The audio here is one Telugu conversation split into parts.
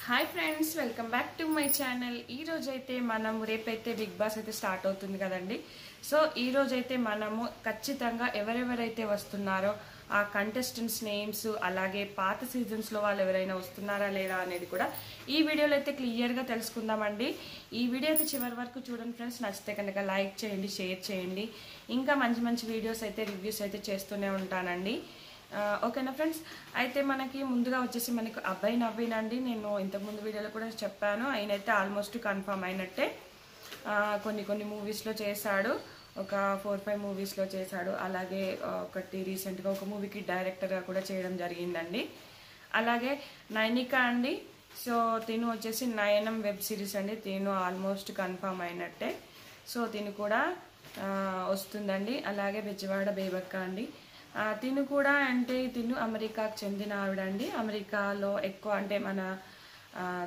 Hi friends, welcome back to my channel. ఈ రోజైతే మనం రేపైతే బిగ్ బాస్ అయితే స్టార్ట్ అవుతుంది కదండి. సో ఈ రోజైతే మనము ఖచ్చితంగా ఎవరెవరైతే వస్తున్నారో ఆ కంటెస్టెంట్స్ నేమ్స్, అలాగే పాత సీజన్స్లో వాళ్ళు ఎవరైనా వస్తున్నారా లేదా అనేది కూడా ఈ వీడియోలో అయితే క్లియర్గా తెలుసుకుందామండి. ఈ వీడియో అయితే చివరి వరకు చూడండి ఫ్రెండ్స్. నచ్చితే కనుక లైక్ చేయండి, షేర్ చేయండి. ఇంకా మంచి మంచి వీడియోస్ అయితే రివ్యూస్ అయితే చేస్తూనే ఉంటానండి. ఓకేనా ఫ్రెండ్స్. అయితే మనకి ముందుగా వచ్చేసి మనకు అబ్బాయి నవీన్ అండి. నేను ఇంతకుముందు వీడియోలో కూడా చెప్పాను, ఆయనైతే ఆల్మోస్ట్ కన్ఫర్మ్ అయినట్టే. కొన్ని మూవీస్లో చేశాడు, ఒక 4-5 మూవీస్లో చేశాడు. అలాగే ఒకటి రీసెంట్గా ఒక మూవీకి డైరెక్టర్గా కూడా చేయడం జరిగిందండి. అలాగే నైనిక అండి. సో తిను వచ్చేసి నయనం వెబ్ సిరీస్ అండి. తిను ఆల్మోస్ట్ కన్ఫర్మ్ అయినట్టే. సో తిను కూడా వస్తుందండి. అలాగే బెజవాడ బేబక్క అండి. తిను కూడా అంటే తిను అమెరికాకు చెందిన ఆవిడండి. అమెరికాలో ఎక్కువ అంటే మన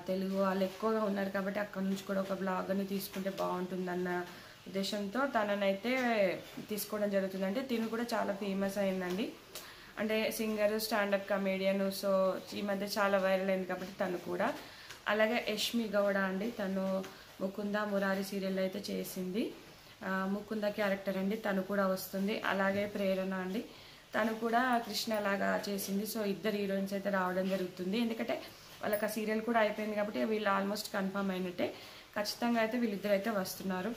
తెలుగు వాళ్ళు ఎక్కువగా ఉన్నారు కాబట్టి అక్కడ నుంచి కూడా ఒక బ్లాగ్ని తీసుకుంటే బాగుంటుందన్న ఉద్దేశంతో తననైతే తీసుకోవడం జరుగుతుంది. అంటే తిను కూడా చాలా ఫేమస్ అయిందండి. అంటే సింగర్, స్టాండప్ కమేడియన్. సో ఈ మధ్య చాలా వైరల్ అయింది కాబట్టి తను కూడా. అలాగే యష్మి గౌడ అండి. తను ముకుంద మురారి సీరియల్ అయితే చేసింది. ముకుంద క్యారెక్టర్ అండి. తను కూడా వస్తుంది. అలాగే ప్రేరణ అండి. తను కూడా కృష్ణ లాగా చేసింది. సో ఇద్దరు హీరోయిన్స్ అయితే రావడం జరుగుతుంది. ఎందుకంటే వాళ్ళకి ఆ సీరియల్ కూడా అయిపోయింది కాబట్టి వీళ్ళు ఆల్మోస్ట్ కన్ఫర్మ్ అయినట్టే. ఖచ్చితంగా అయితే వీళ్ళిద్దరు అయితే వస్తున్నారు.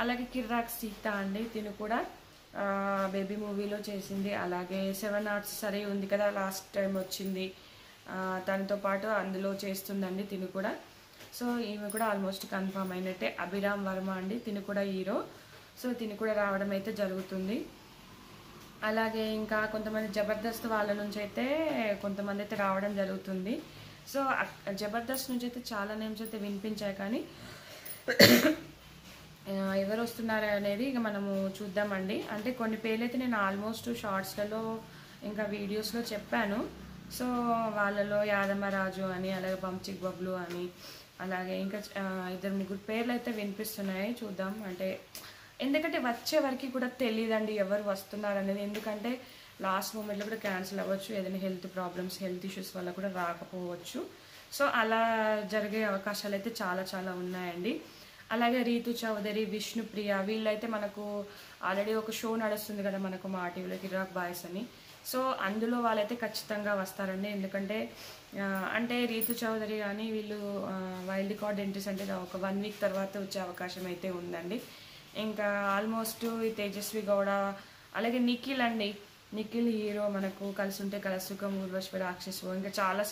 అలాగే కిర్రాక్ సీత అండి. తిను కూడా బేబీ మూవీలో చేసింది. అలాగే 7 Arts సరే ఉంది కదా, లాస్ట్ టైం వచ్చింది. తనతో పాటు అందులో చేస్తుందండి తిను కూడా. సో ఈమె కూడా ఆల్మోస్ట్ కన్ఫర్మ్ అయినట్టే. అభిరామ్ వర్మ అండి. తిను కూడా హీరో. సో తిను కూడా రావడం అయితే జరుగుతుంది. అలాగే ఇంకా కొంతమంది జబర్దస్త్ వాళ్ళ నుంచి అయితే కొంతమంది అయితే రావడం జరుగుతుంది. సో జబర్దస్త్ నుంచి అయితే చాలా నేమ్స్ అయితే వినిపించాయి, కానీ ఎవరు వస్తున్నారు అనేది ఇక మనము చూద్దామండి. అంటే కొన్ని పేర్లు అయితే నేను ఆల్మోస్ట్ షార్ట్స్లలో ఇంకా వీడియోస్లో చెప్పాను. సో వాళ్ళలో యాదమ్మరాజు అని, అలాగే బంచిక్ బబ్లు అని, అలాగే ఇంకా 2-3 పేర్లు అయితే వినిపిస్తున్నాయి. చూద్దాం. అంటే ఎందుకంటే వచ్చే వరకు కూడా తెలియదండి ఎవరు వస్తున్నారు అనేది. ఎందుకంటే లాస్ట్ మూమెంట్లో కూడా క్యాన్సిల్ అవ్వచ్చు, ఏదైనా హెల్త్ ప్రాబ్లమ్స్, హెల్త్ ఇష్యూస్ వల్ల కూడా రాకపోవచ్చు. సో అలా జరిగే అవకాశాలు అయితే చాలా ఉన్నాయండి. అలాగే రీతు చౌదరి, విష్ణుప్రియ వీళ్ళైతే మనకు ఆల్రెడీ ఒక షో నడుస్తుంది కదా మనకు మా టీవీలో, కిరాక్ బాయ్స్ అని. సో అందులో వాళ్ళైతే ఖచ్చితంగా వస్తారండి. ఎందుకంటే అంటే రీతు చౌదరి కానీ వీళ్ళు వైల్డ్ కార్డ్ ఎంట్రీస్ అంటే ఒక 1 వీక్ తర్వాత వచ్చే అవకాశం అయితే ఉందండి. ఇంకా ఆల్మోస్ట్ ఈ తేజస్వి గౌడ, అలాగే నిఖిల్ అండి. నిఖిల్ హీరో మనకు కలిసి ఉంటే కలసుకం, ఊర్వశి రాక్షసు, ఇంకా చాలా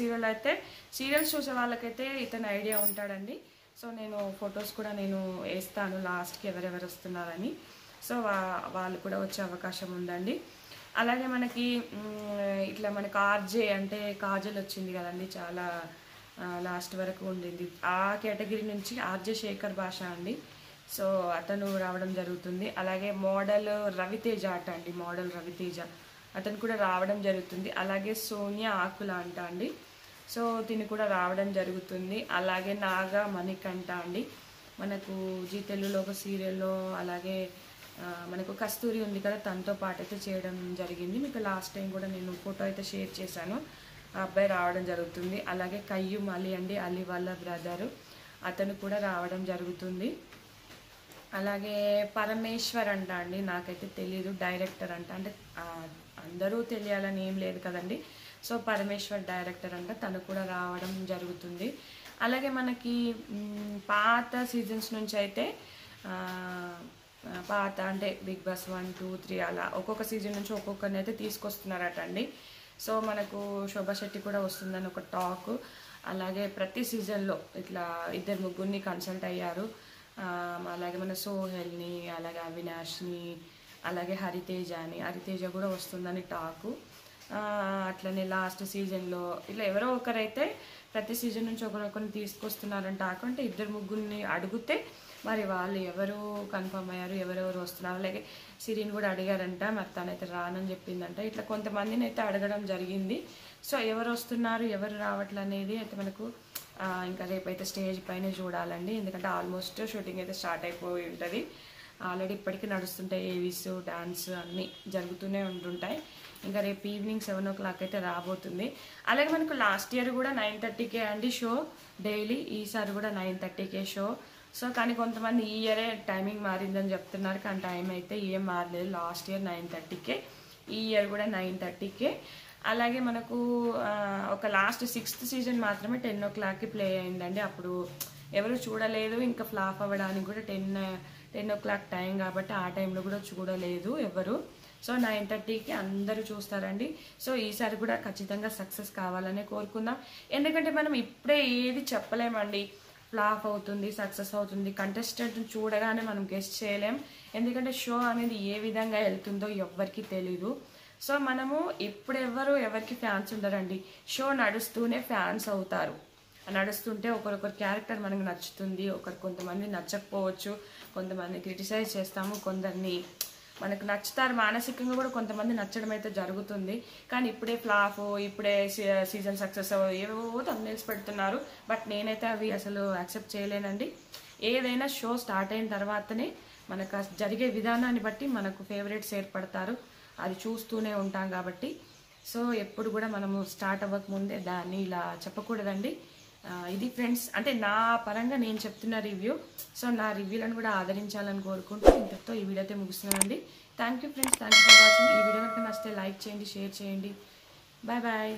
సీరియల్స్ చూసే వాళ్ళకైతే ఇతను ఐడియా ఉంటాడండి. సో నేను ఫొటోస్ కూడా నేను వేస్తాను లాస్ట్కి ఎవరెవరు వస్తున్నారని. సో వాళ్ళు కూడా వచ్చే అవకాశం ఉందండి. అలాగే మనకి ఇట్లా మనకు ఆర్జే అంటే కాజల్ వచ్చింది కదండి, చాలా లాస్ట్ వరకు ఉండింది. ఆ కేటగిరీ నుంచి ఆర్జే శేఖర్ భాష అండి. సో అతను రావడం జరుగుతుంది. అలాగే మోడల్ రవితేజ అండి, మోడల్ రవితేజ అతను కూడా రావడం జరుగుతుంది. అలాగే సోనియా ఆకుల అండి. సో తిని కూడా రావడం జరుగుతుంది. అలాగే నాగా మణికంఠ అండి. మనకు జీ తెలుగులో ఒక సీరియల్లో, అలాగే మనకు కస్తూరి ఉంది కదా, తనతో పాటు అయితే చేయడం జరిగింది. మీకు లాస్ట్ టైం కూడా నేను ఫోటో అయితే షేర్ చేశాను. ఆ అబ్బాయి రావడం జరుగుతుంది. అలాగే కయ్యూమ్ అలీ అండి, అలీ వాళ్ళ బ్రదరు, అతను కూడా రావడం జరుగుతుంది. అలాగే పరమేశ్వర్ అండి. నాకైతే తెలీదు, డైరెక్టర్ అంటే అందరూ తెలియాలని ఏం లేదు కదండి. సో పరమేశ్వర్ డైరెక్టర్ తను కూడా రావడం జరుగుతుంది. అలాగే మనకి పాత సీజన్స్ నుంచి అయితే పాత అంటే బిగ్ బాస్ 1, 2, 3 అలా ఒక్కొక్క సీజన్ నుంచి ఒక్కొక్కరిని అయితే తీసుకొస్తున్నారట అండి. సో మనకు శోభా శెట్టి కూడా వస్తుందని ఒక టాక్. అలాగే ప్రతి సీజన్లో ఇట్లా 2-3 కన్సల్ట్ అయ్యారు. అలాగే మన సోహెల్ని, అలాగే అవినాష్ని, అలాగే హరితేజ కూడా వస్తుందని టాకు. అట్లనే లాస్ట్ సీజన్లో ఇట్లా ఎవరో ఒకరైతే ప్రతి సీజన్ నుంచి ఒకరొకరిని తీసుకొస్తున్నారని టాకు. అంటే 2-3 అడిగితే మరి వాళ్ళు ఎవరు కన్ఫర్మ్ అయ్యారు, ఎవరెవరు వస్తున్నారు. అలాగే సిరిని కూడా అడిగారంట, మరి తనైతే రానని చెప్పిందంట. ఇట్లా కొంతమందిని అయితే అడగడం జరిగింది. సో ఎవరు వస్తున్నారు, ఎవరు రావట్లే అనేది అయితే మనకు ఇంకా రేపైతే స్టేజ్ పైన చూడాలండి. ఎందుకంటే ఆల్మోస్ట్ షూటింగ్ అయితే స్టార్ట్ అయిపోయి ఉంటుంది. ఆల్రెడీ ఇప్పటికీ నడుస్తుంటాయి, ఏవీస్, డాన్స్ అన్నీ జరుగుతూనే ఉంటుంటాయి. ఇంకా రేపు ఈవినింగ్ 7 o'clock అయితే రాబోతుంది. అలాగే మనకు లాస్ట్ ఇయర్ కూడా 9:30కే అండి షో డైలీ, ఈసారి కూడా 9:30కే షో. సో కానీ కొంతమంది ఈ ఇయరే టైమింగ్ మారిందని చెప్తున్నారు, కానీ టైం అయితే ఏం మారలేదు. లాస్ట్ ఇయర్ 9:30కే, ఈ ఇయర్ కూడా 9:30కే. అలాగే మనకు ఒక లాస్ట్ 6th సీజన్ మాత్రమే 10 o'clockకి ప్లే అయిందండి. అప్పుడు ఎవరు చూడలేదు, ఇంకా ఫ్లాప్ అవ్వడానికి కూడా 10 o'clock టైం కాబట్టి ఆ టైంలో కూడా చూడలేదు ఎవరు. సో 9:30కి అందరూ చూస్తారండి. సో ఈసారి కూడా ఖచ్చితంగా సక్సెస్ కావాలనే కోరుకుందాం. ఎందుకంటే మనం ఇప్పుడే ఏది చెప్పలేమండి, ఫ్లాప్ అవుతుంది సక్సెస్ అవుతుంది, కంటెస్టెంట్ చూడగానే మనం గెస్ట్ చేయలేం. ఎందుకంటే షో అనేది ఏ విధంగా వెళ్తుందో ఎవ్వరికి తెలీదు. సో మనము ఎవరికి ఫ్యాన్స్ ఉండరండి, షో నడుస్తూనే ఫ్యాన్స్ అవుతారు. నడుస్తుంటే ఒకరొకరు క్యారెక్టర్ మనకు నచ్చుతుంది, కొంతమంది నచ్చకపోవచ్చు, కొంతమంది క్రిటిసైజ్ చేస్తాము, కొందరిని మనకు నచ్చుతారు, మానసికంగా కూడా కొంతమంది నచ్చడం అయితే జరుగుతుంది. కానీ ఇప్పుడే ఫ్లాప్, ఇప్పుడే సీజన్ సక్సెస్ ఏవో థంబ్నెయిల్స్ పెడుతున్నారు. బట్ నేనైతే అవి అసలు యాక్సెప్ట్ చేయలేనండి. ఏదైనా షో స్టార్ట్ అయిన తర్వాతనే మనకు జరిగే విధానాన్ని బట్టి మనకు ఫేవరెట్స్ ఏర్పడతారు, అది చూస్తూనే ఉంటాం కాబట్టి. సో ఎప్పుడు కూడా మనము స్టార్ట్ అవ్వకముందే దాన్ని ఇలా చెప్పకూడదండి. ఇది ఫ్రెండ్స్, అంటే నా పరంగా నేను చెప్తున్న రివ్యూ. సో నా రివ్యూలను కూడా ఆదరించాలని కోరుకుంటూ ఇంతటితో ఈ వీడియో అయితే ముగిస్తున్నానండి. Thank you friends, thank you for watching. ఈ వీడియో కనుక నచ్చితే లైక్ చేయండి, షేర్ చేయండి. Bye bye.